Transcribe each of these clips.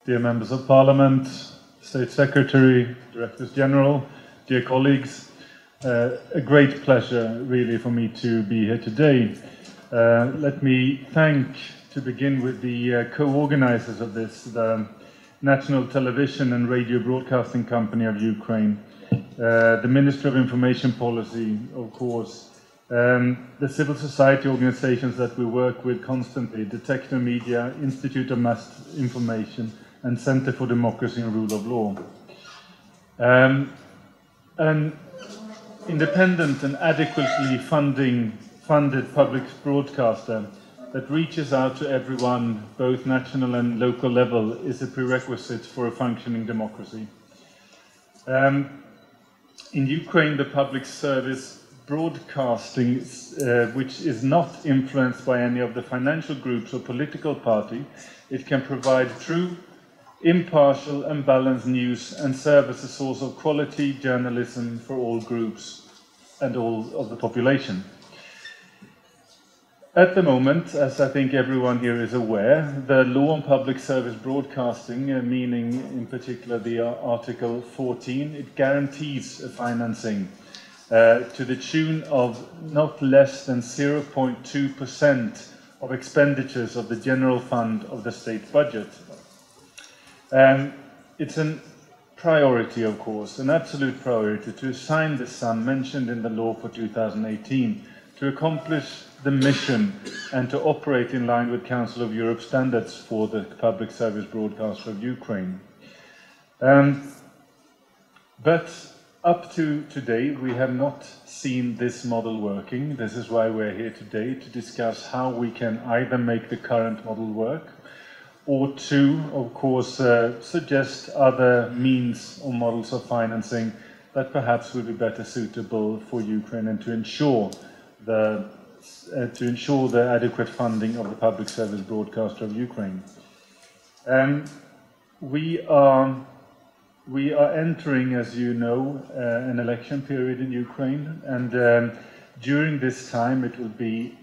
dear members of Parliament, State Secretary, Directors General, dear colleagues, a great pleasure really for me to be here today. Let me thank, to begin with, the co-organizers of this, the National Television and Radio Broadcasting Company of Ukraine, the Ministry of Information Policy, of course, the civil society organizations that we work with constantly, the Techno Media, Institute of Mass Information, and Center for Democracy and Rule of Law. An independent and adequately funded public broadcaster that reaches out to everyone, both national and local level, is a prerequisite for a functioning democracy. In Ukraine, the public service broadcasting, which is not influenced by any of the financial groups or political party, it can provide true, impartial and balanced news and serve as a source of quality journalism for all groups and all of the population. At the moment, as I think everyone here is aware, the law on public service broadcasting, meaning in particular the Article 14, it guarantees a financing to the tune of not less than 0.2% of expenditures of the general fund of the state budget. It's a priority, of course, an absolute priority to assign the sum mentioned in the law for 2018 to accomplish the mission and to operate in line with Council of Europe standards for the public service broadcaster of Ukraine. But up to today, we have not seen this model working. This is why we're here today, to discuss how we can either make the current model work or to, of course, suggest other means or models of financing that perhaps would be better suitable for Ukraine and to ensure the adequate funding of the public service broadcaster of Ukraine. We are entering, as you know, an election period in Ukraine, and during this time it will be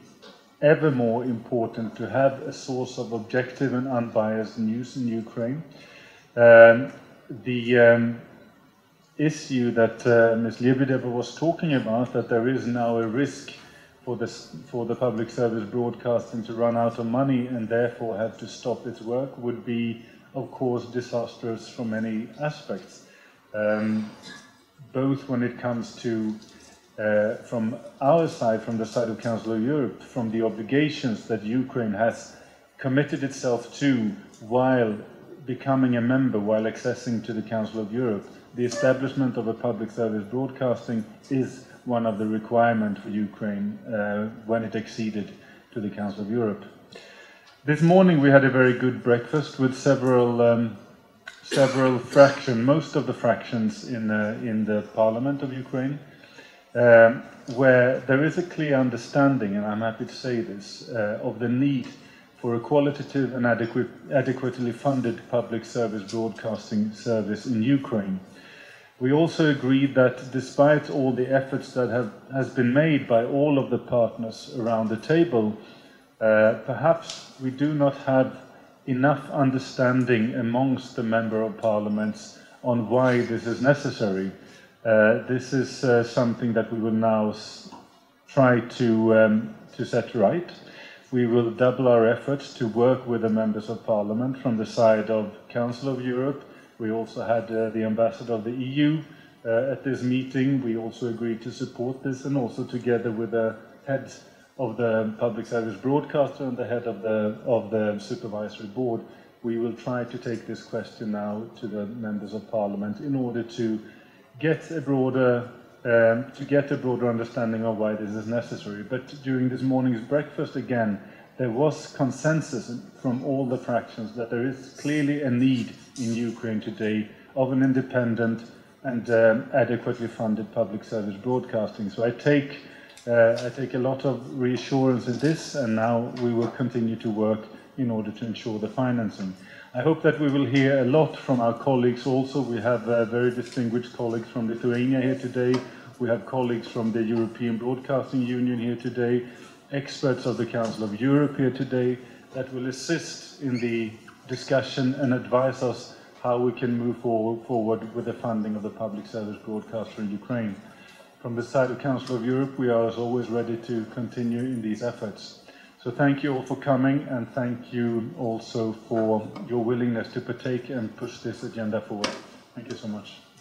ever more important to have a source of objective and unbiased news in Ukraine. The issue that Ms. Lebedeva was talking about, that there is now a risk for the public service broadcasting to run out of money and therefore have to stop its work, would be, of course, disastrous from many aspects, both when it comes to from our side, from the side of Council of Europe, from the obligations that Ukraine has committed itself to while becoming a member, while accessing to the Council of Europe. The establishment of a public service broadcasting is one of the requirements for Ukraine when it acceded to the Council of Europe. This morning we had a very good breakfast with several fractions, most of the fractions in the Parliament of Ukraine, where there is a clear understanding, and I'm happy to say this, of the need for a qualitative and adequately funded public service broadcasting service in Ukraine. We also agreed that despite all the efforts that has been made by all of the partners around the table, perhaps we do not have enough understanding amongst the member of parliaments on why this is necessary. This is something that we will now try to set right. We will double our efforts to work with the members of parliament from the side of Council of Europe. We also had the ambassador of the EU at this meeting. We also agreed to support this, and also together with the head of the public service broadcaster and the head of the supervisory board, we will try to take this question now to the members of parliament in order to get a broader understanding of why this is necessary. But during this morning's breakfast, again, there was consensus from all the fractions that there is clearly a need in Ukraine today of an independent and adequately funded public service broadcasting. So I take a lot of reassurance in this, and now we will continue to work in order to ensure the financing. I hope that we will hear a lot from our colleagues also. We have very distinguished colleagues from Lithuania here today. We have colleagues from the European Broadcasting Union here today, experts of the Council of Europe here today, that will assist in the discussion and advise us how we can move forward with the funding of the public service broadcaster in Ukraine. From the side of Council of Europe, we are as always ready to continue in these efforts. So thank you all for coming, and thank you also for your willingness to partake and push this agenda forward. Thank you so much.